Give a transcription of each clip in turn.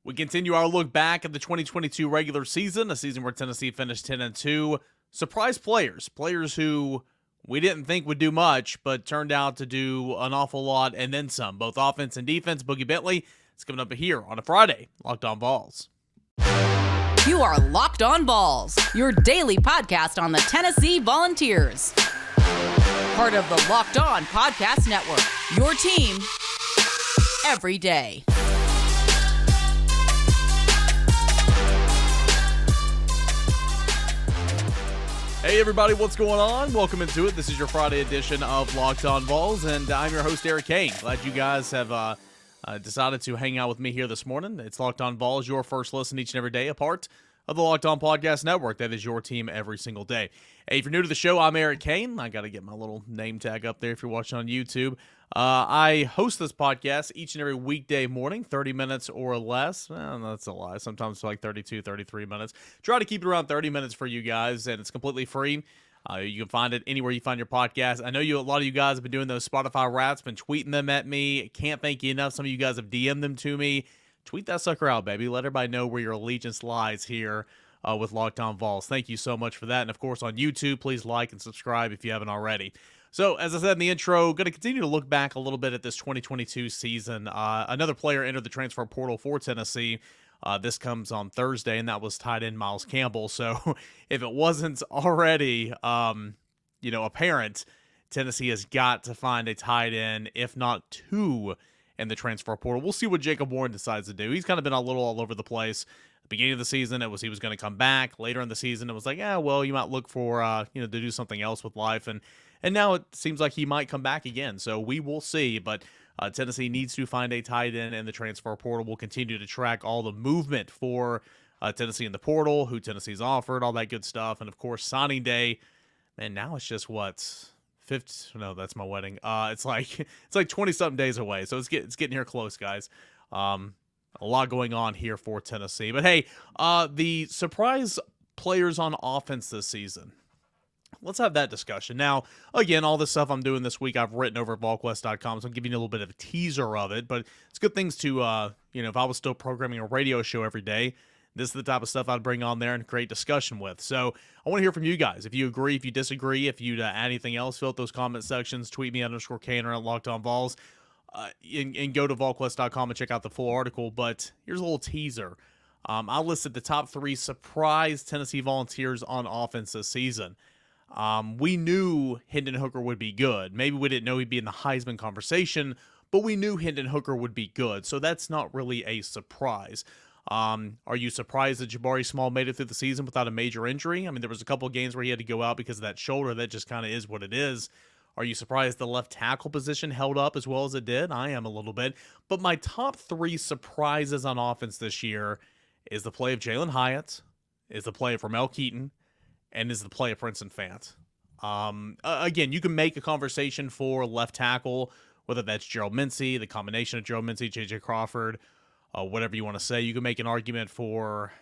We continue our look back at the 2022 regular season, a season where Tennessee finished 10-2. Surprise players who we didn't think would do much, but turned out to do an awful lot and then some, both offense and defense. Boogie Bentley is coming up here on a Friday, Locked On Vols. You are Locked On Vols, your daily podcast on the Tennessee Volunteers. Part of the Locked On Podcast Network, your team every day. Hey everybody, what's going on? Welcome into it. This is your Friday edition of Locked On Vols, and I'm your host, Eric Kane. Glad you guys have decided to hang out with me here this morning. It's Locked On Vols, your first listen each and every day, a part of the Locked On Podcast Network. That is your team every single day. Hey, if you're new to the show, I'm Eric Kane. I got to get my little name tag up there if you're watching on YouTube. I host this podcast each and every weekday morning, 30 minutes or less. Well, that's a lie. Sometimes it's like 32, 33 minutes. Try to keep it around 30 minutes for you guys, and it's completely free. You can find it anywhere you find your podcast. I know a lot of you guys have been doing those Spotify raps, been tweeting them at me. Can't thank you enough. Some of you guys have DM'd them to me. Tweet that sucker out, baby. Let everybody know where your allegiance lies here with Locked On Vols. Thank you so much for that. And, of course, on YouTube, please like and subscribe if you haven't already. So, as I said in the intro, going to continue to look back a little bit at this 2022 season. Another player entered the transfer portal for Tennessee. This comes on Thursday, and that was tight end Miles Campbell. So, if it wasn't already, apparent, Tennessee has got to find a tight end, if not two, in the transfer portal. We'll see what Jacob Warren decides to do. He's kind of been a little all over the place. At the beginning of the season, it was he was going to come back. Later in the season, it was like, you might look for, to do something else with life. And now it seems like he might come back again. So we will see. But Tennessee needs to find a tight end in the transfer portal. We'll continue to track all the movement for Tennessee in the portal, who Tennessee's offered, all that good stuff. And, of course, signing day. Man, now it's just no, that's my wedding. It's like 20-something days away. So it's getting here close, guys. A lot going on here for Tennessee. But, hey, the surprise players on offense this season. Let's have that discussion. Now, again, all this stuff I'm doing this week, I've written over at VolQuest.com, so I'm giving you a little bit of a teaser of it, but it's good things to, if I was still programming a radio show every day, this is the type of stuff I'd bring on there and create discussion with. So I want to hear from you guys. If you agree, if you disagree, if you'd add anything else, fill out those comment sections, tweet me @_Kane or Locked On Vols, and go to VolQuest.com and check out the full article. But here's a little teaser. I listed the top 3 surprise Tennessee Volunteers on offense this season. We knew Hendon Hooker would be good. Maybe we didn't know he'd be in the Heisman conversation, but we knew Hendon Hooker would be good, so that's not really a surprise. Are you surprised that Jabari Small made it through the season without a major injury? I mean, there was a couple of games where he had to go out because of that shoulder. That just kind of is what it is. Are you surprised the left tackle position held up as well as it did? I am a little bit. But my top 3 surprises on offense this year is the play of Jalin Hyatt, is the play of Ramel Keyton, and is the play of Princeton Fant. Again, you can make a conversation for left tackle, whether that's Gerald Mincey, the combination of Gerald Mincey, J.J. Crawford, whatever you want to say. You can make an argument for,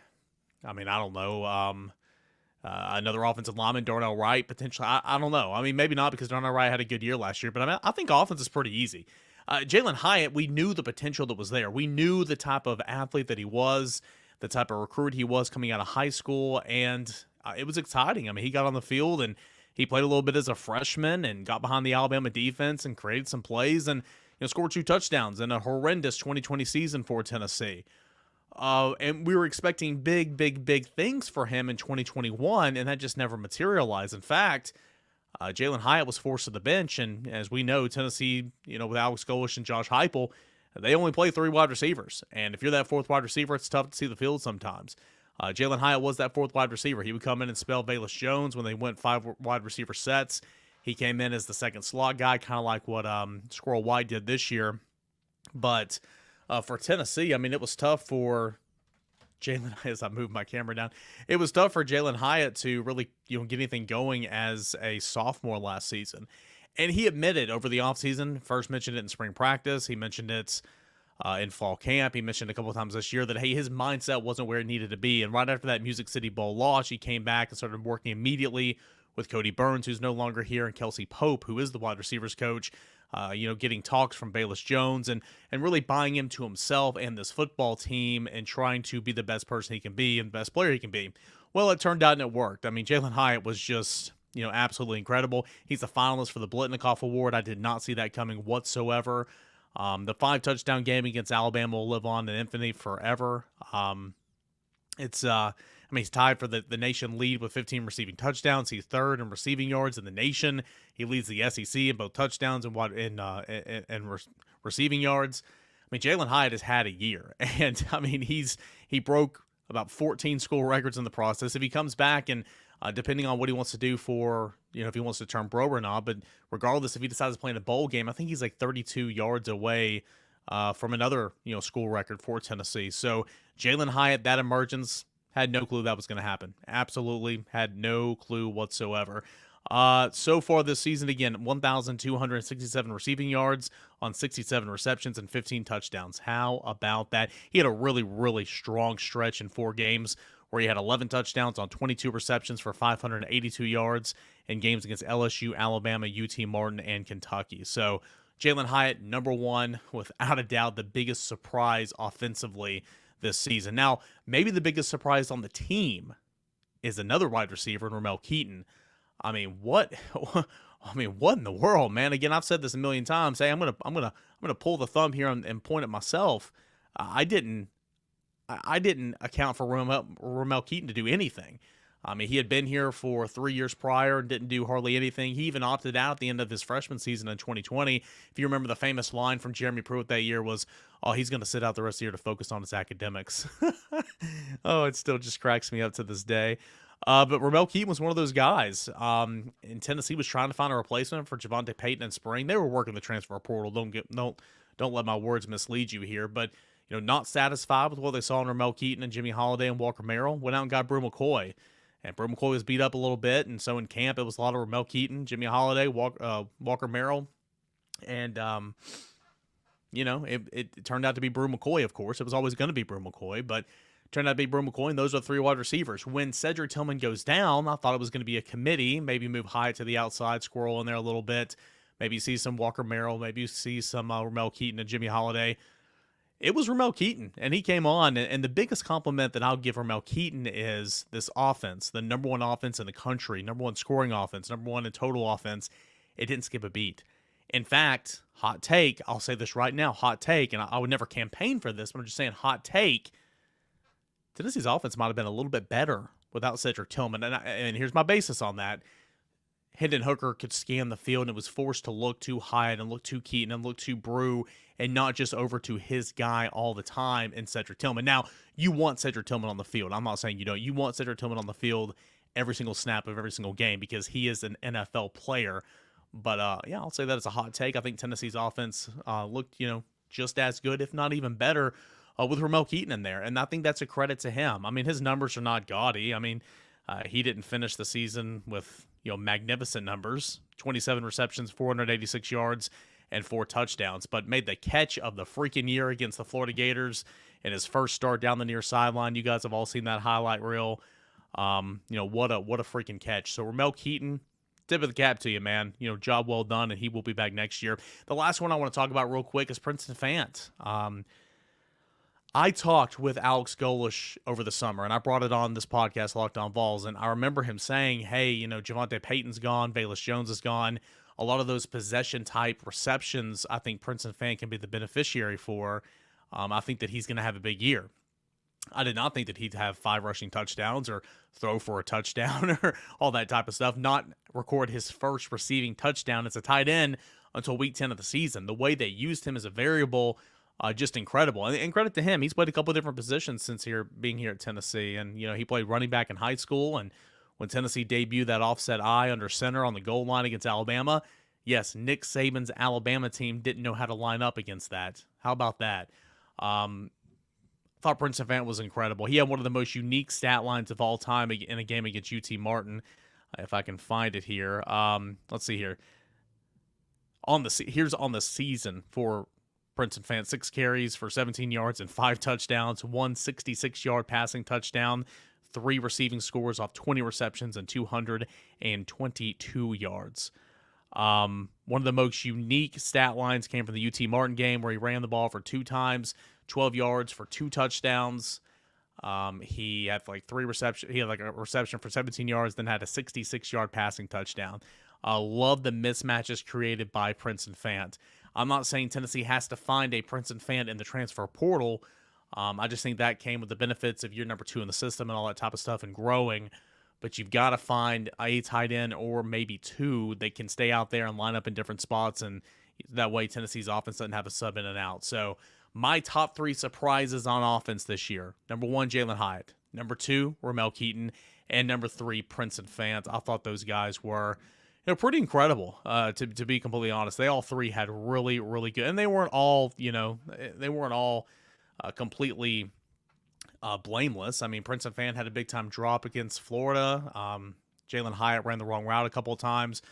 another offensive lineman, Darnell Wright, potentially. I don't know. I mean, maybe not because Darnell Wright had a good year last year, but I think offense is pretty easy. Jalin Hyatt, we knew the potential that was there. We knew the type of athlete that he was, the type of recruit he was coming out of high school, and it was exciting. I mean, he got on the field and he played a little bit as a freshman and got behind the Alabama defense and created some plays and scored 2 touchdowns in a horrendous 2020 season for Tennessee. And we were expecting big things for him in 2021, and that just never materialized. In fact, Jalin Hyatt was forced to the bench, and as we know, Tennessee, with Alex Golesh and Josh Heupel, they only play 3 wide receivers. And if you're that 4th wide receiver, it's tough to see the field sometimes. Jalin Hyatt was that 4th wide receiver. He would come in and spell Velus Jones when they went 5 wide receiver sets. He came in as the second slot guy, kind of like what Squirrel White did this year. But for Tennessee, I mean, it was tough for Jalin, as I moved my camera down, it was tough for Jalin Hyatt to really get anything going as a sophomore last season. And he admitted over the offseason, first mentioned it in spring practice, he mentioned it in fall camp. He mentioned a couple of times this year that, hey, his mindset wasn't where it needed to be. And right after that Music City Bowl loss, he came back and started working immediately with Cody Burns, who's no longer here, and Kelsey Pope, who is the wide receivers coach, getting talks from Bayless Jones and really buying into himself and this football team and trying to be the best person he can be and the best player he can be. Well, it turned out and it worked. I mean, Jalin Hyatt was just, absolutely incredible. He's a finalist for the Blitnikoff Award. I did not see that coming whatsoever. The 5-touchdown game against Alabama will live on in infamy forever. He's tied for the nation lead with 15 receiving touchdowns. He's third in receiving yards in the nation. He leads the SEC in both touchdowns and receiving yards. I mean, Jalin Hyatt has had a year, and I mean he broke about 14 school records in the process. If he comes back and depending on what he wants to do for, if he wants to turn pro or not, but regardless, if he decides to play in a bowl game, I think he's like 32 yards away from another, school record for Tennessee. So Jalin Hyatt, that emergence, had no clue that was going to happen. Absolutely had no clue whatsoever. So far this season, again, 1,267 receiving yards on 67 receptions and 15 touchdowns. How about that? He had a really, really strong stretch in 4 games where he had 11 touchdowns on 22 receptions for 582 yards in games against LSU, Alabama, UT Martin, and Kentucky. So Jalin Hyatt, number one, without a doubt, the biggest surprise offensively this season. Now, maybe the biggest surprise on the team is another wide receiver, Ramel Keyton. I mean, what in the world, man? Again, I've said this a million times. Hey, I'm gonna pull the thumb here and point at myself. I didn't account for Ramel Keyton to do anything. I mean, he had been here for 3 years prior and didn't do hardly anything. He even opted out at the end of his freshman season in 2020. If you remember, the famous line from Jeremy Pruitt that year was, "Oh, he's going to sit out the rest of the year to focus on his academics." Oh, it still just cracks me up to this day. But Ramel Keyton was one of those guys. And Tennessee was trying to find a replacement for Javonte Payton in spring. They were working the transfer portal. Don't let my words mislead you here. But not satisfied with what they saw in Ramel Keyton and Jimmy Holiday and Walker Merrill, went out and got Brew McCoy. And Brew McCoy was beat up a little bit, and so in camp it was a lot of Ramel Keyton, Jimmy Holiday, Walker Merrill, and it turned out to be Brew McCoy. Of course, it was always going to be Brew McCoy, but it turned out to be Brew McCoy, and those are 3 wide receivers. When Cedric Tillman goes down, I thought it was going to be a committee, maybe move Hyatt to the outside, squirrel in there a little bit, maybe see some Walker Merrill, maybe see some Ramel Keyton and Jimmy Holiday. It was Ramel Keyton, and he came on, and the biggest compliment that I'll give Ramel Keyton is this offense, the number 1 offense in the country, number 1 scoring offense, number 1 in total offense. It didn't skip a beat. In fact, hot take, I'll say this right now, hot take, and I would never campaign for this, but I'm just saying hot take, Tennessee's offense might have been a little bit better without Cedric Tillman, and here's my basis on that. Hendon Hooker could scan the field and was forced to look to Hyatt and look to Keyton and look to Brew and not just over to his guy all the time in Cedric Tillman. Now, you want Cedric Tillman on the field. I'm not saying you don't. You want Cedric Tillman on the field every single snap of every single game because he is an NFL player. But, I'll say that as a hot take. I think Tennessee's offense looked, just as good, if not even better, with Ramel Keyton in there. And I think that's a credit to him. I mean, his numbers are not gaudy. I mean, he didn't finish the season with magnificent numbers, 27 receptions, 486 yards, and 4 touchdowns, but made the catch of the freaking year against the Florida Gators in his first start down the near sideline. You guys have all seen that highlight reel. What a freaking catch. So Ramel Keyton, tip of the cap to you, man. Job well done, and he will be back next year. The last one I want to talk about real quick is Princeton Fant. I talked with Alex Golish over the summer, and I brought it on this podcast, Locked On Vols, and I remember him saying, hey, Javonte Payton's gone, Bayless Jones is gone. A lot of those possession-type receptions, I think Princeton Fant can be the beneficiary for. I think that he's going to have a big year. I did not think that he'd have 5 rushing touchdowns or throw for a touchdown or all that type of stuff, not record his first receiving touchdown as a tight end until week 10 of the season. The way they used him as a variable, just incredible. And credit to him, he's played a couple of different positions since being here at Tennessee. And, he played running back in high school. And when Tennessee debuted that offset I under center on the goal line against Alabama, yes, Nick Saban's Alabama team didn't know how to line up against that. How about that? Thought Princeton Fant was incredible. He had one of the most unique stat lines of all time in a game against UT Martin. If I can find it here. Let's see here. Here's on the season for Princeton Fant: 6 carries for 17 yards and 5 touchdowns, 1 66-yard passing touchdown, 3 receiving scores off 20 receptions and 222 yards. One of the most unique stat lines came from the UT Martin game where he ran the ball for 2 times, 12 yards for 2 touchdowns. He had like 3 receptions. He had like a reception for 17 yards, then had a 66-yard passing touchdown. Love the mismatches created by Princeton Fant. I'm not saying Tennessee has to find a Princeton Fant in the transfer portal. I just think that came with the benefits of year number 2 in the system and all that type of stuff and growing. But you've got to find a tight end or maybe 2 that can stay out there and line up in different spots, and that way Tennessee's offense doesn't have a sub in and out. So my top 3 surprises on offense this year: number 1, Jalin Hyatt; number 2, Ramel Keyton; and number 3, Princeton Fant. I thought those guys were pretty incredible, to be completely honest. They all 3 had really, really good, and they weren't all, completely blameless. I mean, Princeton Fant had a big-time drop against Florida. Jalin Hyatt ran the wrong route a couple of times.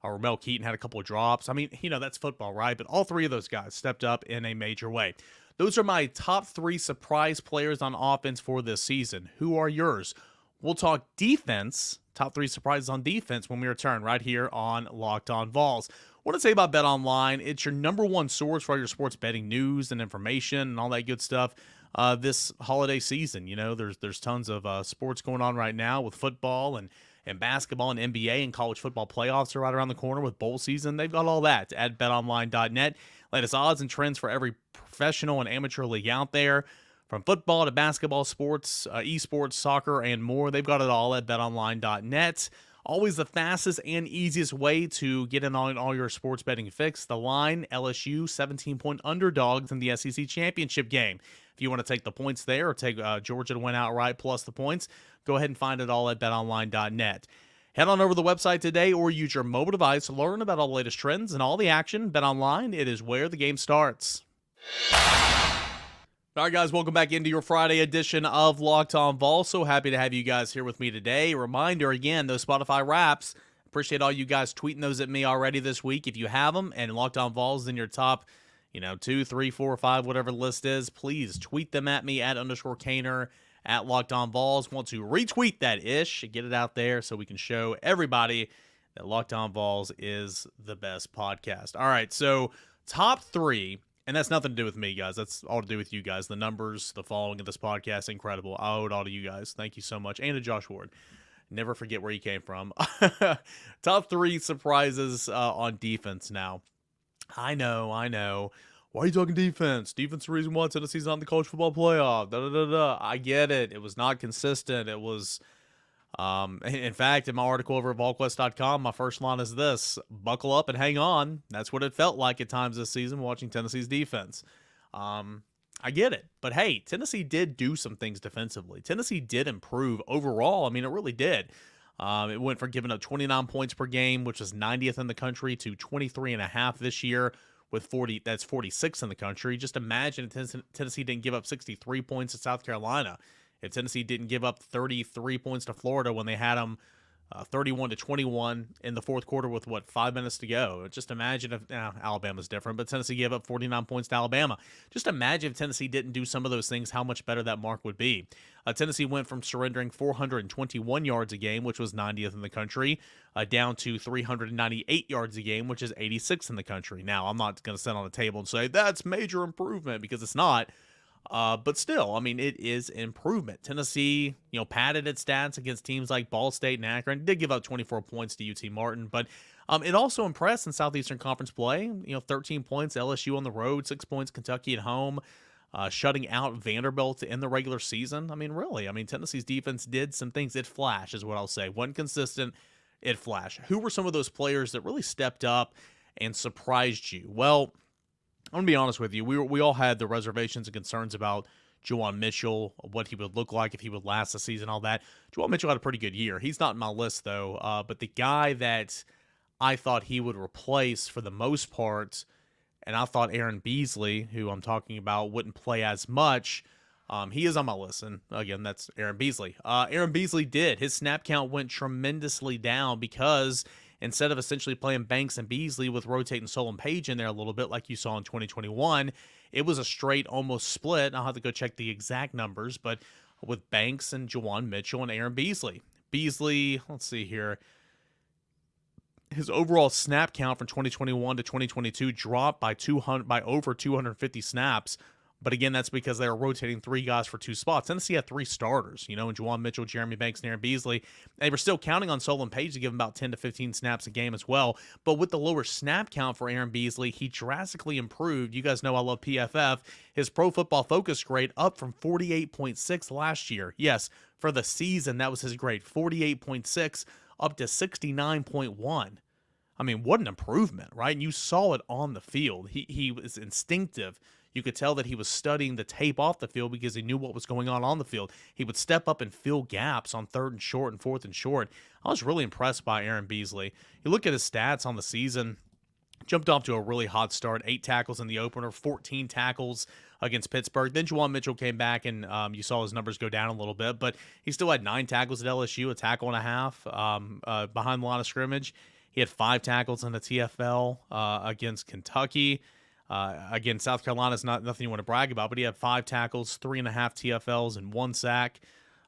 Ramel Keyton had a couple of drops. I mean, that's football, right? But all 3 of those guys stepped up in a major way. Those are my top 3 surprise players on offense for this season. Who are yours? We'll talk defense, top 3 surprises on defense, when we return right here on Locked On Vols. What to say about BetOnline? It's your number 1 source for all your sports betting news and information and all that good stuff this holiday season. There's tons of sports going on right now with football and basketball and NBA, and college football playoffs are right around the corner with bowl season. They've got all that at betonline.net. Latest odds and trends for every professional and amateur league out there. From football to basketball, sports, esports, soccer, and more. They've got it all at betonline.net. Always the fastest and easiest way to get in on all your sports betting fix. The line, LSU, 17-point underdogs in the SEC championship game. If you want to take the points there or take Georgia to win outright plus the points, go ahead and find it all at betonline.net. Head on over to the website today or use your mobile device to learn about all the latest trends and all the action. BetOnline, it is where the game starts. All right, guys, welcome back into your Friday edition of Locked On Vols. So happy to have you guys here with me today. A reminder, again, those Spotify Wraps. Appreciate all you guys tweeting those at me already this week. If you have them and Locked On Vols in your top, 2, 3, 4, 5, whatever the list is, please tweet them at me at _Kaner at Locked On Vols. Want to retweet that ish, get it out there so we can show everybody that Locked On Vols is the best podcast. All right, so top 3. And that's nothing to do with me, guys. That's all to do with you guys. The numbers, the following of this podcast, incredible. I owe it all to you guys. Thank you so much. And to Josh Ward. Never forget where he came from. Top 3 surprises on defense now. I know. Why are you talking defense? Defense is the reason why Tennessee's not in the college football playoff. I get it. It was not consistent. It was... in fact, in my article over at VolQuest.com, my first line is this: buckle up and hang on. That's what it felt like at times this season watching Tennessee's defense. I get it. But hey, Tennessee did do some things defensively. Tennessee did improve overall. I mean, it really did. It went from giving up 29 points per game, which is 90th in the country, to 23.5 this year with 40. That's 46 in the country. Just imagine if Tennessee didn't give up 63 points to South Carolina. If Tennessee didn't give up 33 points to Florida when they had them 31-21 in the fourth quarter with, 5 minutes to go. Just imagine if, Alabama's different, but Tennessee gave up 49 points to Alabama. Just imagine if Tennessee didn't do some of those things, how much better that mark would be. Tennessee went from surrendering 421 yards a game, which was 90th in the country, down to 398 yards a game, which is 86th in the country. Now, I'm not going to sit on the table and say that's major improvement, because it's not. But still, I mean, it is improvement. Tennessee, padded its stats against teams like Ball State and Akron. It did give up 24 points to UT Martin, but it also impressed in Southeastern Conference play. 13 points LSU on the road, 6 points Kentucky at home, shutting out Vanderbilt in the regular season. I mean, really, Tennessee's defense did some things. It flashed, is what I'll say. Wasn't consistent. It flashed. Who were some of those players that really stepped up and surprised you? Well, I'm going to be honest with you. We all had the reservations and concerns about Juwan Mitchell, what he would look like if he would last the season, all that. Juwan Mitchell had a pretty good year. He's not in my list, though. But the guy that I thought he would replace for the most part, and I thought Aaron Beasley, who I'm talking about, wouldn't play as much. He is on my list, and again, that's Aaron Beasley. Aaron Beasley did. His snap count went tremendously down because instead of essentially playing Banks and Beasley with rotating Solon Page in there a little bit like you saw in 2021, it was a straight almost split. I'll have to go check the exact numbers, but with Banks and Juwan Mitchell and Aaron Beasley. Beasley, let's see here. His overall snap count from 2021 to 2022 dropped by over 250 snaps. But again, that's because they were rotating 3 guys for 2 spots. Tennessee had 3 starters, and Juwan Mitchell, Jeremy Banks, and Aaron Beasley. They were still counting on Solon Page to give him about 10 to 15 snaps a game as well. But with the lower snap count for Aaron Beasley, he drastically improved. You guys know I love PFF. His Pro Football Focus grade up from 48.6 last year. Yes, for the season, that was his grade, 48.6 up to 69.1. I mean, what an improvement, right? And you saw it on the field. He was instinctive. You could tell that he was studying the tape off the field because he knew what was going on the field. He would step up and fill gaps on 3rd and short and 4th and short. I was really impressed by Aaron Beasley. You look at his stats on the season, jumped off to a really hot start, 8 tackles in the opener, 14 tackles against Pittsburgh. Then Juwan Mitchell came back, and you saw his numbers go down a little bit, but he still had 9 tackles at LSU, a tackle and a half behind the line of scrimmage. He had 5 tackles in the TFL against Kentucky. Again, South Carolina's nothing you want to brag about, but he had 5 tackles, 3.5 TFLs, and 1 sack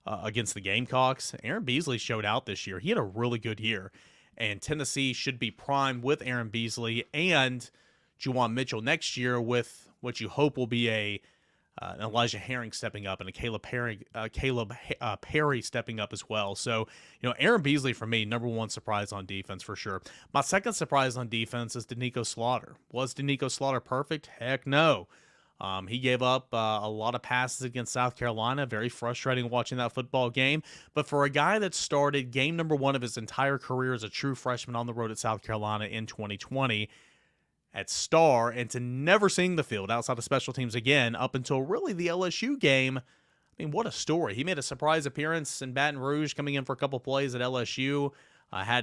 against the Gamecocks. Aaron Beasley showed out this year. He had a really good year, and Tennessee should be primed with Aaron Beasley and Juwan Mitchell next year with what you hope will be an Elijah Herring stepping up and a Caleb Perry stepping up as well. So, Aaron Beasley for me, number 1 surprise on defense for sure. My second surprise on defense is Danico Slaughter. Was Danico Slaughter perfect? Heck no. He gave up a lot of passes against South Carolina. Very frustrating watching that football game. But for a guy that started game number 1 of his entire career as a true freshman on the road at South Carolina in 2020, at Star, and to never seeing the field outside of special teams again up until really the LSU game. I mean, what a story. He made a surprise appearance in Baton Rouge, coming in for a couple plays at LSU.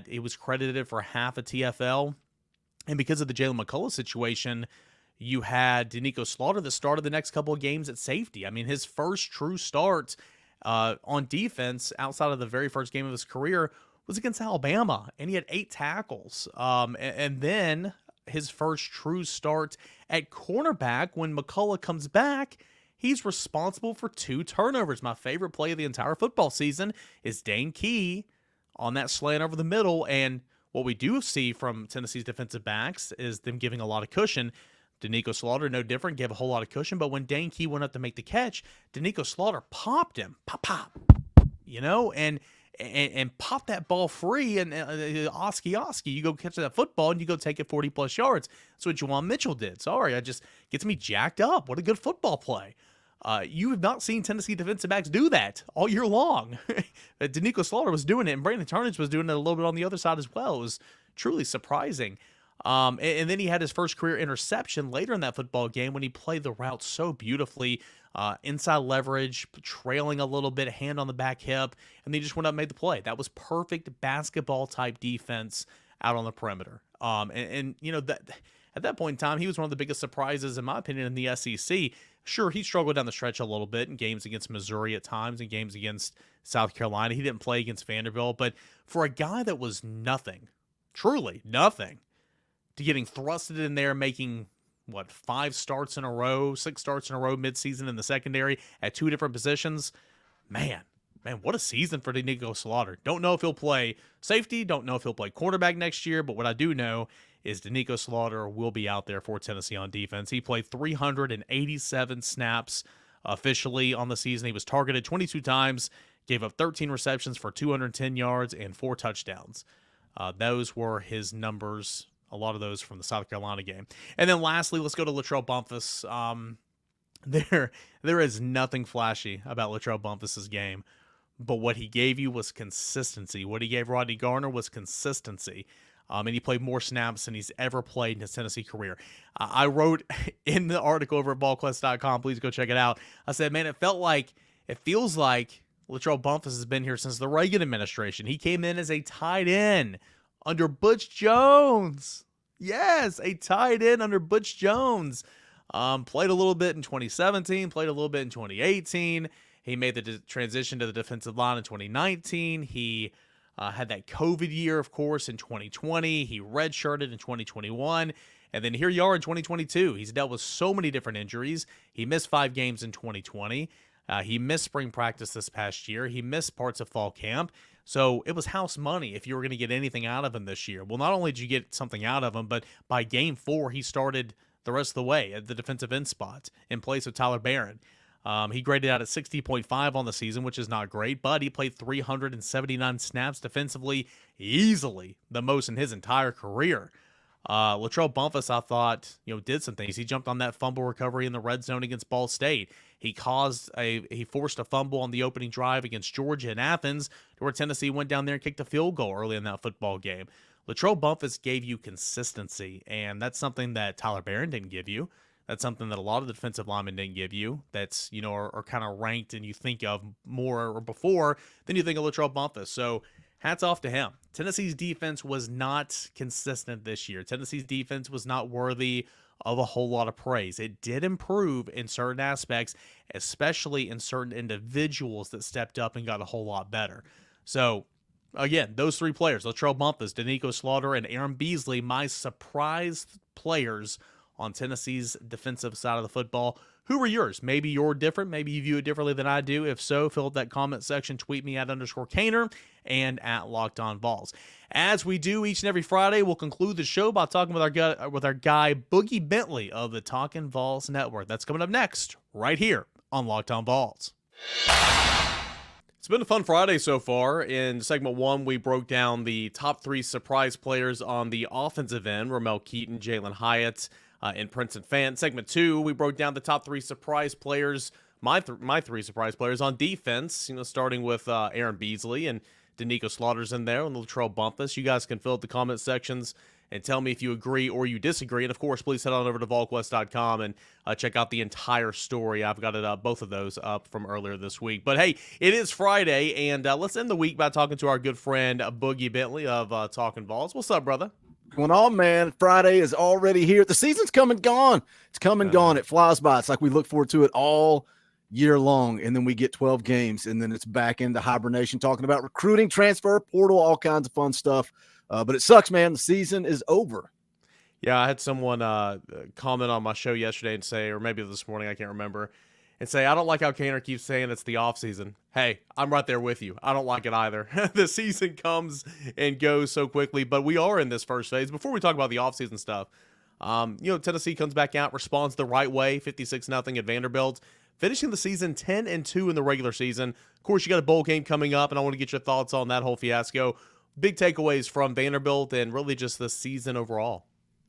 He was credited for half a TFL. And because of the Jalen McCullough situation, you had Danico Slaughter that started the next couple of games at safety. I mean, his first true start on defense outside of the very first game of his career was against Alabama, and he had 8 tackles. And then his first true start at cornerback when McCullough comes back, he's responsible for 2 turnovers. My favorite play of the entire football season is Dane Key on that slant over the middle. And what we do see from Tennessee's defensive backs is them giving a lot of cushion. Danico Slaughter, no different, gave a whole lot of cushion. But when Dane Key went up to make the catch, Danico Slaughter popped him. Pop. And pop that ball free, and Oski, you go catch that football, and you go take it 40-plus yards. That's what Juwan Mitchell did. Sorry, it just gets me jacked up. What a good football play. You have not seen Tennessee defensive backs do that all year long. Danico Slaughter was doing it, and Brandon Turnage was doing it a little bit on the other side as well. It was truly surprising. And then he had his first career interception later in that football game when he played the route so beautifully, inside leverage, trailing a little bit, hand on the back hip, and they just went up and made the play. That was perfect basketball-type defense out on the perimeter. That at that point in time, he was one of the biggest surprises, in my opinion, in the SEC. Sure, he struggled down the stretch a little bit in games against Missouri at times and games against South Carolina. He didn't play against Vanderbilt, but for a guy that was nothing, truly nothing, to getting thrusted in there, making, 5 starts in a row, 6 starts in a row midseason in the secondary at 2 different positions. Man, what a season for Danico Slaughter. Don't know if he'll play safety, don't know if he'll play quarterback next year, but what I do know is Danico Slaughter will be out there for Tennessee on defense. He played 387 snaps officially on the season. He was targeted 22 times, gave up 13 receptions for 210 yards and 4 touchdowns. Those were his numbers. A lot of those from the South Carolina game. And then lastly, let's go to Latrell Bumpus. There is nothing flashy about Latrell Bumpus's game, but what he gave you was consistency. What he gave Rodney Garner was consistency. And he played more snaps than he's ever played in his Tennessee career. I wrote in the article over at ballquest.com, please go check it out. I said, man, it feels like Latrell Bumpus has been here since the Reagan administration. He came in as a tight end under Butch Jones. Yes, a tight end under Butch Jones. Played a little bit in 2017, played a little bit in 2018. He made the transition to the defensive line in 2019. He had that COVID year, of course, in 2020. He redshirted in 2021. And then here you are in 2022. He's dealt with so many different injuries. He missed 5 games in 2020. He missed spring practice this past year. He missed parts of fall camp. So it was house money if you were going to get anything out of him this year. Well, not only did you get something out of him, but by game 4, he started the rest of the way at the defensive end spot in place of Tyler Barron. He graded out at 60.5 on the season, which is not great, but he played 379 snaps defensively, easily the most in his entire career. Latrell Bumpus, I thought, did some things. He jumped on that fumble recovery in the red zone against Ball State. He forced a fumble on the opening drive against Georgia in Athens, to where Tennessee went down there and kicked a field goal early in that football game. Latrell Bumpus gave you consistency, and that's something that Tyler Barron didn't give you. That's something that a lot of the defensive linemen didn't give you. That's, are kind of ranked and you think of more or before than you think of Latrell Bumpus. So hats off to him. Tennessee's defense was not consistent this year. Tennessee's defense was not worthy of a whole lot of praise. It did improve in certain aspects, especially in certain individuals that stepped up and got a whole lot better. So, again, those 3 players, Latrell Bumpus, Danico Slaughter, and Aaron Beasley, my surprise players on Tennessee's defensive side of the football. Who were yours? Maybe you're different. Maybe you view it differently than I do. If so, fill up that comment section. Tweet me at _Caner and at Locked On Vols. As we do each and every Friday, we'll conclude the show by talking with our guy Boogie Bentley of the Talkin VAWLS Network. That's coming up next, right here on Locked On Vols. It's been a fun Friday so far. In segment 1, we broke down the top 3 surprise players on the offensive end: Ramel Keyton, Jalin Hyatt, and Princeton Fant. Segment 2, we broke down the top 3 surprise players, my 3 surprise players on defense, starting with Aaron Beasley, and Danico Slaughter's in there, and Latrell Bumpus. You guys can fill up the comment sections and tell me if you agree or you disagree. And, of course, please head on over to VolQuest.com and check out the entire story. I've got it both of those up from earlier this week. But, hey, it is Friday, and let's end the week by talking to our good friend Boogie Bentley of Talkin VAWLS. What's up, brother? Going on, man. Friday is already here. The season's come and gone. It's come and gone. It flies by. It's like we look forward to it all year long, and then we get 12 games, and then it's back into hibernation, talking about recruiting, transfer, portal, all kinds of fun stuff. But it sucks, man. The season is over. Yeah, I had someone comment on my show yesterday and say, or maybe this morning, I can't remember, and say, I don't like how Caner keeps saying it's the offseason. Hey, I'm right there with you. I don't like it either. The season comes and goes so quickly, but we are in this first phase. Before we talk about the offseason stuff, Tennessee comes back out, responds the right way, 56-0 at Vanderbilt, finishing the season 10-2 in the regular season. Of course, you got a bowl game coming up, and I want to get your thoughts on that whole fiasco. Big takeaways from Vanderbilt and really just the season overall.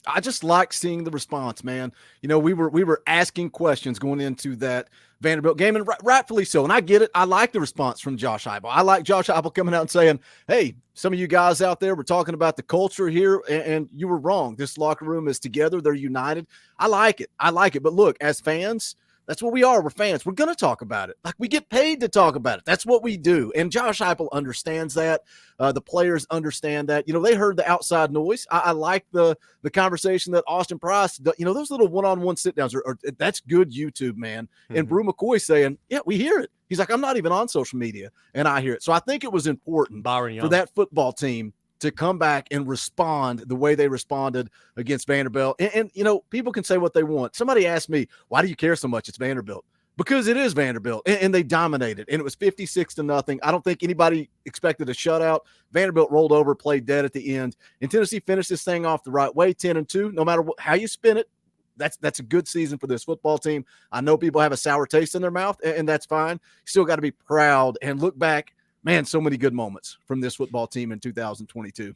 I just like seeing the response, man. We were asking questions going into that Vanderbilt game, and rightfully so. And I get it. I like the response from Josh Heupel. I like Josh Heupel coming out and saying, hey, some of you guys out there were talking about the culture here, and you were wrong. This locker room is together. They're united. I like it. But look, as fans, that's what we are. We're fans. We're going to talk about it. Like, we get paid to talk about it. That's what we do. And Josh Heupel understands that. The players understand that. They heard the outside noise. I like the conversation that Austin Price, those little one-on-one sit-downs are that's good YouTube, man. Mm-hmm. And Brew McCoy saying, yeah, we hear it. He's like, I'm not even on social media, and I hear it. So I think it was important for that football team to come back and respond the way they responded against Vanderbilt. And people can say what they want. Somebody asked me, why do you care so much? It's Vanderbilt. Because it is Vanderbilt, and they dominated. And it was 56-0. I don't think anybody expected a shutout. Vanderbilt rolled over, played dead at the end. And Tennessee finished this thing off the right way, 10-2. No matter how you spin it, that's a good season for this football team. I know people have a sour taste in their mouth, and that's fine. You still got to be proud and look back. Man, so many good moments from this football team in 2022.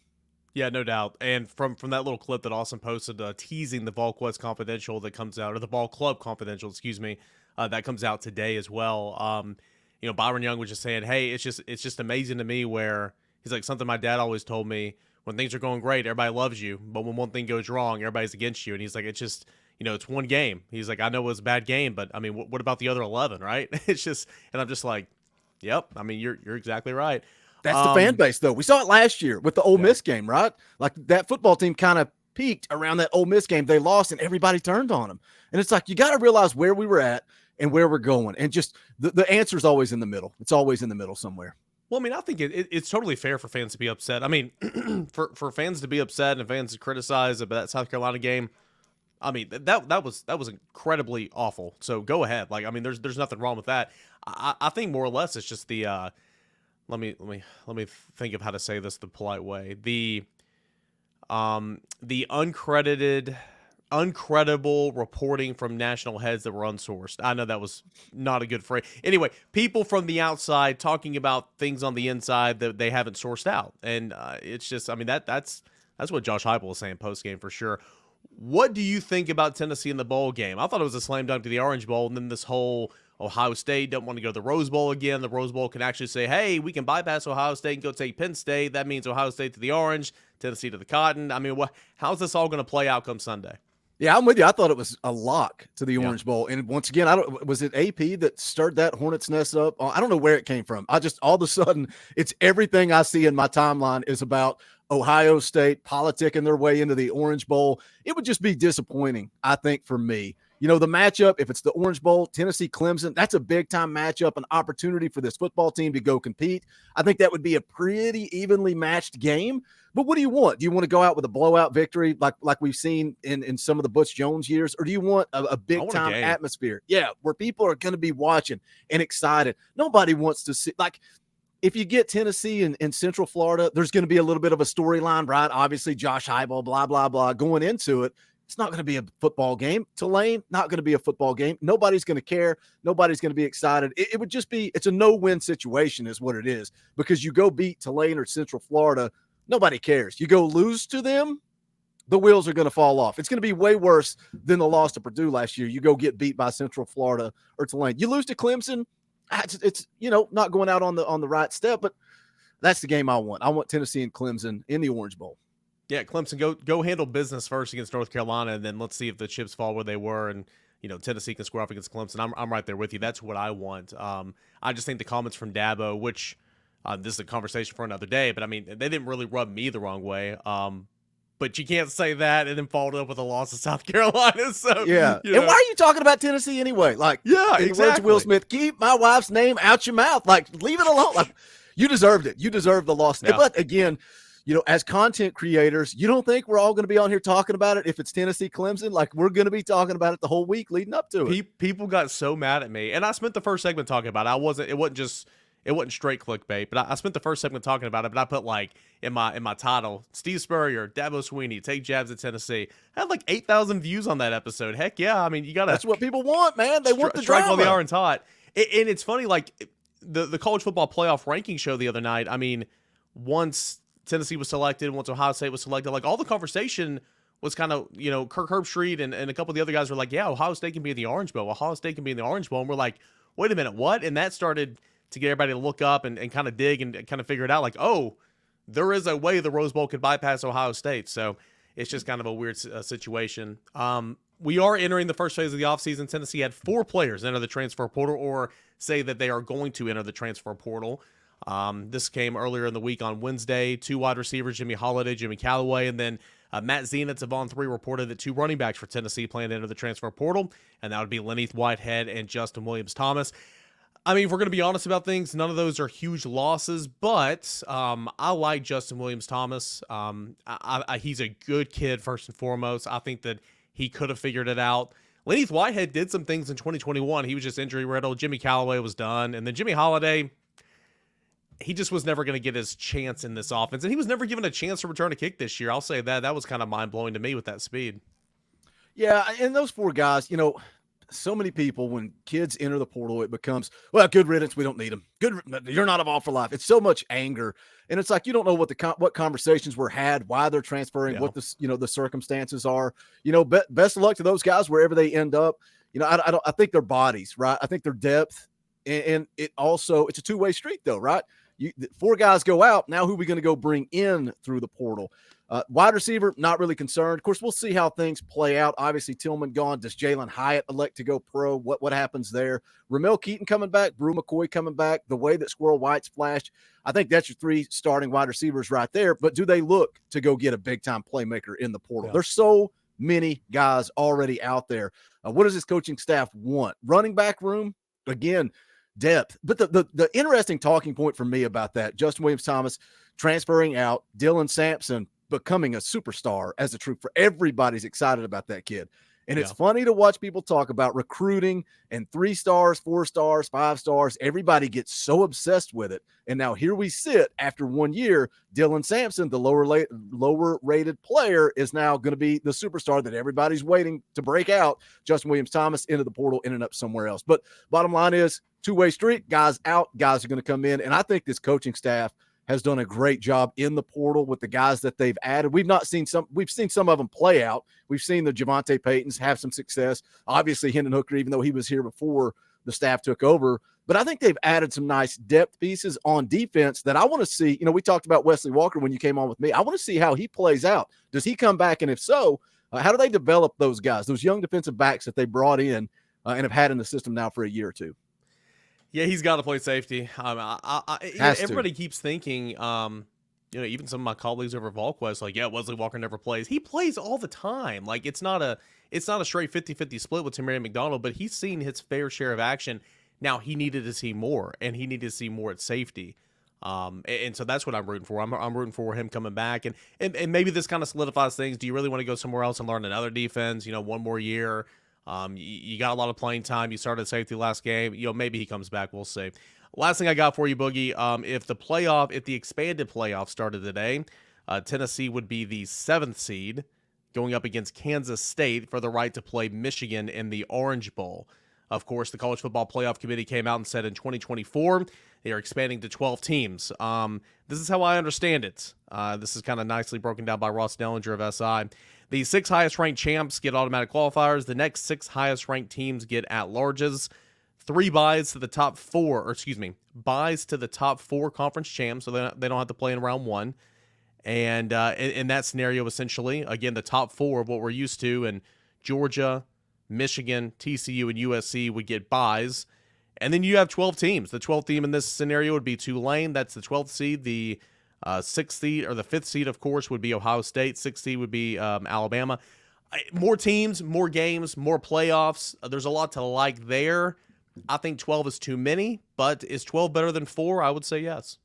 Yeah, no doubt. And from that little clip that Austin posted teasing the VolQuest Confidential that comes out, or the Ball Club Confidential, that comes out today as well. Byron Young was just saying, hey, it's just amazing to me where he's like, something my dad always told me, when things are going great, everybody loves you. But when one thing goes wrong, everybody's against you. And he's like, it's just, it's one game. He's like, I know it was a bad game, but I mean, what about the other 11, right? It's just, and I'm just like, yep. I mean, you're exactly right. That's the fan base, though. We saw it last year with the Ole Miss game, right? Like, that football team kind of peaked around that Ole Miss game. They lost, and everybody turned on them. And it's like, you got to realize where we were at and where we're going. And just the answer is always in the middle. It's always in the middle somewhere. Well, I mean, I think it's totally fair for fans to be upset. I mean, for fans to be upset and fans to criticize about that South Carolina game, I mean, that was incredibly awful. So go ahead. Like, I mean, there's nothing wrong with that. I think more or less it's just the let me think of how to say this the polite way. The uncredible reporting from national heads that were unsourced. I know that was not a good phrase. Anyway, people from the outside talking about things on the inside that they haven't sourced out. And it's just, I mean, that's what Josh Heupel was saying post-game for sure. What do you think about Tennessee in the bowl game? I thought it was a slam dunk to the Orange Bowl, and then this whole Ohio State don't want to go to the Rose Bowl again. The Rose Bowl can actually say, hey, we can bypass Ohio State and go take Penn State. That means Ohio State to the Orange, Tennessee to the Cotton. I mean, how's this all going to play out come Sunday? Yeah, I'm with you. I thought it was a lock to the Orange Bowl. And once again, was it AP that stirred that hornet's nest up? I don't know where it came from. I just, all of a sudden, it's everything I see in my timeline is about Ohio State politicking their way into the Orange Bowl. It would just be disappointing, I think, for me. You know, the matchup, if it's the Orange Bowl, Tennessee, Clemson, that's a big-time matchup, an opportunity for this football team to go compete. I think that would be a pretty evenly matched game. But what do you want? Do you want to go out with a blowout victory like we've seen in some of the Butch Jones years? Or do you want a big-time atmosphere? Yeah, where people are going to be watching and excited. Nobody wants to see – like, if you get Tennessee in Central Florida, there's going to be a little bit of a storyline, right? Obviously, Josh Heupel, blah, blah, blah, going into it. It's not going to be a football game. Tulane, not going to be a football game. Nobody's going to care. Nobody's going to be excited. It would just be – it's a no-win situation is what it is, because you go beat Tulane or Central Florida, nobody cares. You go lose to them, the wheels are going to fall off. It's going to be way worse than the loss to Purdue last year. You go get beat by Central Florida or Tulane. You lose to Clemson, it's not going out on the right step, but that's the game I want. I want Tennessee and Clemson in the Orange Bowl. Yeah, Clemson, go handle business first against North Carolina, and then let's see if the chips fall where they were, and Tennessee can square off against Clemson. I'm right there with you. That's what I want. I just think the comments from Dabo, which this is a conversation for another day, but I mean, they didn't really rub me the wrong way. But you can't say that and then follow it up with a loss to South Carolina. So yeah. And why are you talking about Tennessee anyway? Like, yeah, exactly. Will Smith, keep my wife's name out your mouth. Like, leave it alone. Like, you deserved it. You deserved the loss. Yeah. But again, as content creators, you don't think we're all going to be on here talking about it if it's Tennessee, Clemson? Like, we're going to be talking about it the whole week leading up to it. People got so mad at me, and I spent the first segment talking about it. It wasn't straight clickbait, but I spent the first segment talking about it. But I put like in my title, Steve Spurrier, Dabo Swinney, take jabs at Tennessee. I had like 8,000 views on that episode. Heck yeah! I mean, you gotta. That's what people want, man. They want the strike drama. while the iron's hot. And it's funny, like the college football playoff ranking show the other night. I mean, once Tennessee was selected, once Ohio State was selected, like all the conversation was kind of, Kirk Herbstreit and a couple of the other guys were like, yeah, Ohio State can be in the Orange Bowl. Ohio State can be in the Orange Bowl. And we're like, wait a minute, what? And that started to get everybody to look up and kind of dig and kind of figure it out. Like, oh, there is a way the Rose Bowl could bypass Ohio State. So it's just kind of a weird situation. We are entering the first phase of the offseason. Tennessee had 4 players enter the transfer portal or say that they are going to enter the transfer portal. This came earlier in the week on Wednesday. 2 wide receivers, Jimmy Holiday, Jimmy Callaway, and then Matt Zenitz of On 3 reported that 2 running backs for Tennessee plan to enter the transfer portal, and that would be Lenny Whitehead and Justin Williams-Thomas. I mean, if we're going to be honest about things, none of those are huge losses, but I like Justin Williams-Thomas. He's a good kid, first and foremost. I think that he could have figured it out. Lenny Whitehead did some things in 2021. He was just injury-riddled. Jimmy Callaway was done. And then Jimmy Holiday, he just was never going to get his chance in this offense. And he was never given a chance to return a kick this year. I'll say that. That was kind of mind-blowing to me with that speed. Yeah, and those 4 guys, so many people, when kids enter the portal, it becomes, well, good riddance, we don't need them. You're not involved for life. It's so much anger. And it's like, you don't know what conversations were had, why they're transferring, what the circumstances are. Best of luck to those guys wherever they end up. I think their bodies, right? I think their depth, and it also, it's a two-way street though, right? 4 guys go out. Now who are we going to go bring in through the portal? Wide receiver, not really concerned. Of course, we'll see how things play out. Obviously, Tillman gone. Does Jalin Hyatt elect to go pro? What happens there? Ramel Keyton coming back. Brew McCoy coming back. The way that Squirrel White's flashed, I think that's your 3 starting wide receivers right there. But do they look to go get a big-time playmaker in the portal? Yeah. There's so many guys already out there. What does this coaching staff want? Running back room? Again, depth. But the interesting talking point for me about that, Justin Williams-Thomas transferring out, Dylan Sampson becoming a superstar as a trooper. Everybody's excited about that kid. And it's funny to watch people talk about recruiting and 3 stars, 4 stars, 5 stars. Everybody gets so obsessed with it. And now here we sit after 1 year. Dylan Sampson, the lower rated player, is now going to be the superstar that everybody's waiting to break out. Justin Williams-Thomas into the portal, ended up somewhere else. But bottom line is, two-way street, guys out, guys are going to come in. And I think this coaching staff has done a great job in the portal with the guys that they've added. We've seen some of them play out. We've seen the Javonte Paytons have some success. Obviously, Hendon Hooker, even though he was here before the staff took over. But I think they've added some nice depth pieces on defense that I want to see. We talked about Wesley Walker when you came on with me. I want to see how he plays out. Does he come back? And if so, how do they develop those guys, those young defensive backs that they brought in and have had in the system now for a year or two? Yeah, he's got to play safety. Everybody keeps thinking, even some of my colleagues over at VolQuest, like, yeah, Wesley Walker never plays. He plays all the time. Like, it's not a straight 50-50 split with Tamarian McDonald, but he's seen his fair share of action. Now, he needed to see more, and he needed to see more at safety. And so that's what I'm rooting for. I'm rooting for him coming back. And maybe this kind of solidifies things. Do you really want to go somewhere else and learn another defense, one more year? You got a lot of playing time. You started safety last game. Maybe he comes back. We'll see. Last thing I got for you, Boogie. If the expanded playoff started today, Tennessee would be the 7th seed going up against Kansas State for the right to play Michigan in the Orange Bowl. Of course, the College Football Playoff Committee came out and said in 2024 they are expanding to 12 teams. This is how I understand it. This is kind of nicely broken down by Ross Dellinger of SI. The 6 highest-ranked champs get automatic qualifiers. The next 6 highest-ranked teams get at-larges. 3 buys to the top 4 conference champs, so they don't have to play in round 1. And in that scenario, essentially, again, the top 4 of what we're used to, and Georgia, Michigan, TCU, and USC would get buys. And then you have 12 teams. The 12th team in this scenario would be Tulane. That's the 12th seed. The 6th seed, or the 5th seed, of course, would be Ohio State. 6th seed would be Alabama. More teams, more games, more playoffs. There's a lot to like there. I think 12 is too many, but is 12 better than 4? I would say yes.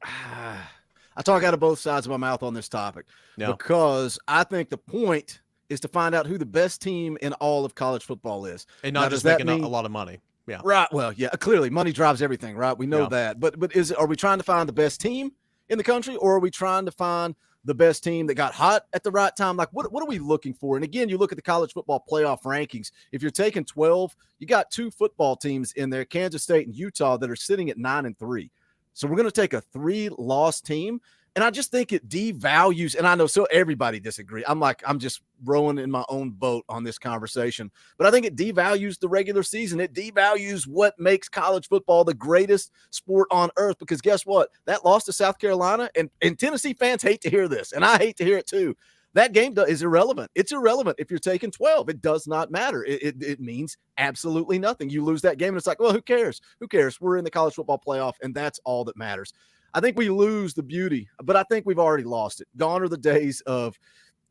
I talk out of both sides of my mouth on this topic because I think the point is to find out who the best team in all of college football is. And not just making a lot of money. Yeah. Right. Well, yeah, clearly money drives everything, right? We know that. But are we trying to find the best team in the country, or are we trying to find the best team that got hot at the right time? Like, what are we looking for? And again, you look at the college football playoff rankings. If you're taking 12, you got 2 football teams in there, Kansas State and Utah, that are sitting at 9-3. So we're going to take a 3-loss team. And I just think it devalues, and I know so everybody disagree. I'm just rowing in my own boat on this conversation, but I think it devalues the regular season. It devalues what makes college football the greatest sport on earth, because guess what? That loss to South Carolina, and Tennessee fans hate to hear this, and I hate to hear it too. That game is irrelevant. It's irrelevant if you're taking 12. It does not matter. It means absolutely nothing. You lose that game, and it's like, well, who cares? Who cares? We're in the college football playoff, and that's all that matters. I think we lose the beauty, but I think we've already lost it. Gone are the days of,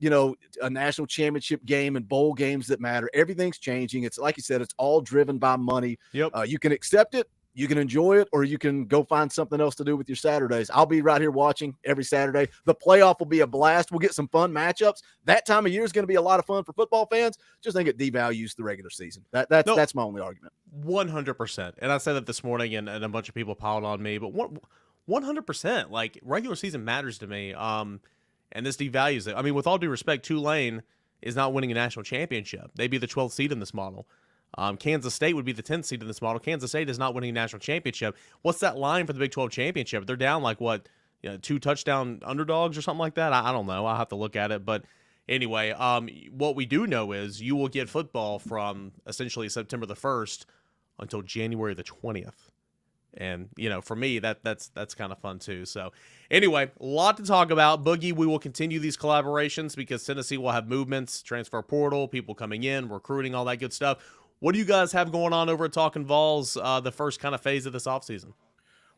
a national championship game and bowl games that matter. Everything's changing. It's like you said, it's all driven by money. Yep. You can accept it, you can enjoy it, or you can go find something else to do with your Saturdays. I'll be right here watching every Saturday. The playoff will be a blast. We'll get some fun matchups. That time of year is going to be a lot of fun for football fans. Just think it devalues the regular season. That's my only argument. 100%. And I said that this morning, and a bunch of people piled on me, but 100%. Like, regular season matters to me. And this devalues it. I mean, with all due respect, Tulane is not winning a national championship. They'd be the 12th seed in this model. Kansas State would be the 10th seed in this model. Kansas State is not winning a national championship. What's that line for the Big 12 championship? They're down like 2 touchdown underdogs or something like that. I don't know. I'll have to look at it. But anyway, what we do know is you will get football from essentially September the 1st until January the 20th. And, for me, that's kind of fun too. So anyway, a lot to talk about. Boogie, we will continue these collaborations because Tennessee will have movements, transfer portal, people coming in, recruiting, all that good stuff. What do you guys have going on over at Talkin VAWLS, the first kind of phase of this offseason?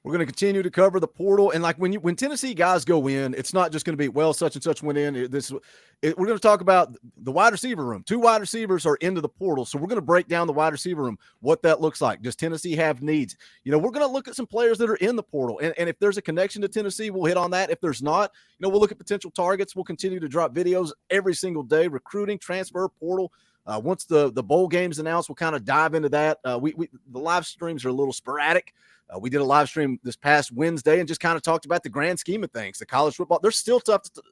We're going to continue to cover the portal. And like when Tennessee guys go in, it's not just going to be, well, such and such went in. We're going to talk about the wide receiver room. 2 wide receivers are into the portal. So we're going to break down the wide receiver room, what that looks like. Does Tennessee have needs? We're going to look at some players that are in the portal. And if there's a connection to Tennessee, we'll hit on that. If there's not, we'll look at potential targets. We'll continue to drop videos every single day, recruiting, transfer, portal. Once the bowl game's announced, we'll kind of dive into that. The live streams are a little sporadic. We did a live stream this past Wednesday and just kind of talked about the grand scheme of things, the college football. There's still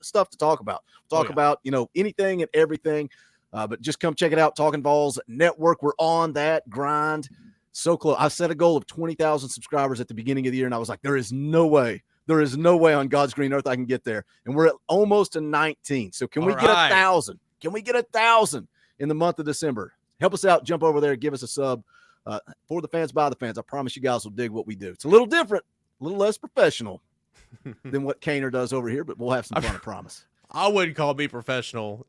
stuff to talk about. About, anything and everything. But just come check it out. Talkin VAWLS Network. We're on that grind. So close. I set a goal of 20,000 subscribers at the beginning of the year, and I was like, there is no way on God's green earth I can get there. And we're at almost to 19. So can we get 1,000? Can we get 1,000 in the month of December? Help us out. Jump over there. Give us a sub. For the fans, by the fans. I promise you guys will dig what we do. It's a little different, a little less professional than what Kaner does over here, but we'll have some fun, I promise. I wouldn't call me professional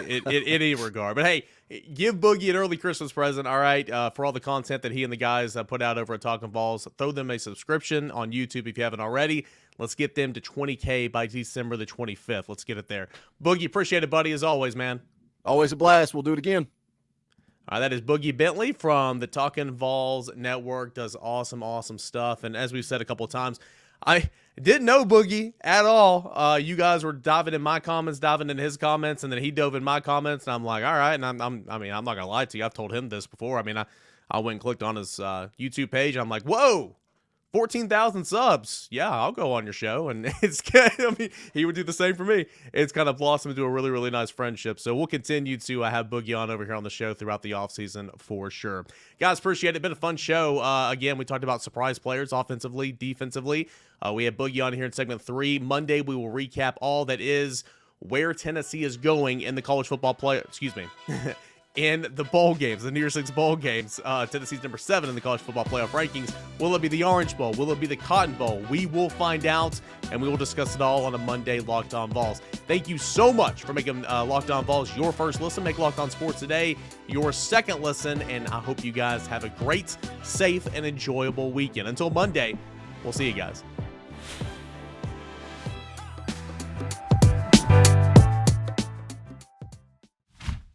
in any regard. But, hey, give Boogie an early Christmas present, all right, for all the content that he and the guys put out over at Talkin VAWLS. Throw them a subscription on YouTube if you haven't already. Let's get them to 20K by December the 25th. Let's get it there. Boogie, appreciate it, buddy, as always, man. Always a blast. We'll do it again. All right, that is Boogie Bentley from the Talkin VAWLS Network. Does awesome stuff. And as we've said a couple of times, I didn't know Boogie at all. You guys were diving in my comments, diving in his comments, and then he dove in my comments, and I'm like, all right. And I'm not gonna lie to you. I've told him this before. I went and clicked on his YouTube page. And I'm like, whoa, 14,000 subs. Yeah, I'll go on your show. And it's he would do the same for me. It's kind of blossomed into a really, really nice friendship. So we'll continue to have Boogie on over here on the show throughout the offseason for sure. Guys, appreciate it. Been a fun show. Again, we talked about surprise players offensively, defensively. We have Boogie on here in segment 3. Monday, we will recap all that is where Tennessee is going in the college football in the bowl games, the New Year's Six bowl games. Tennessee's number 7 in the college football playoff rankings. Will it be the Orange Bowl? Will it be the Cotton Bowl? We will find out, and we will discuss it all on a Monday Locked On Vols. Thank you so much for making Locked On Vols your first listen. Make Locked On Sports Today your second listen, and I hope you guys have a great, safe, and enjoyable weekend. Until Monday, we'll see you guys.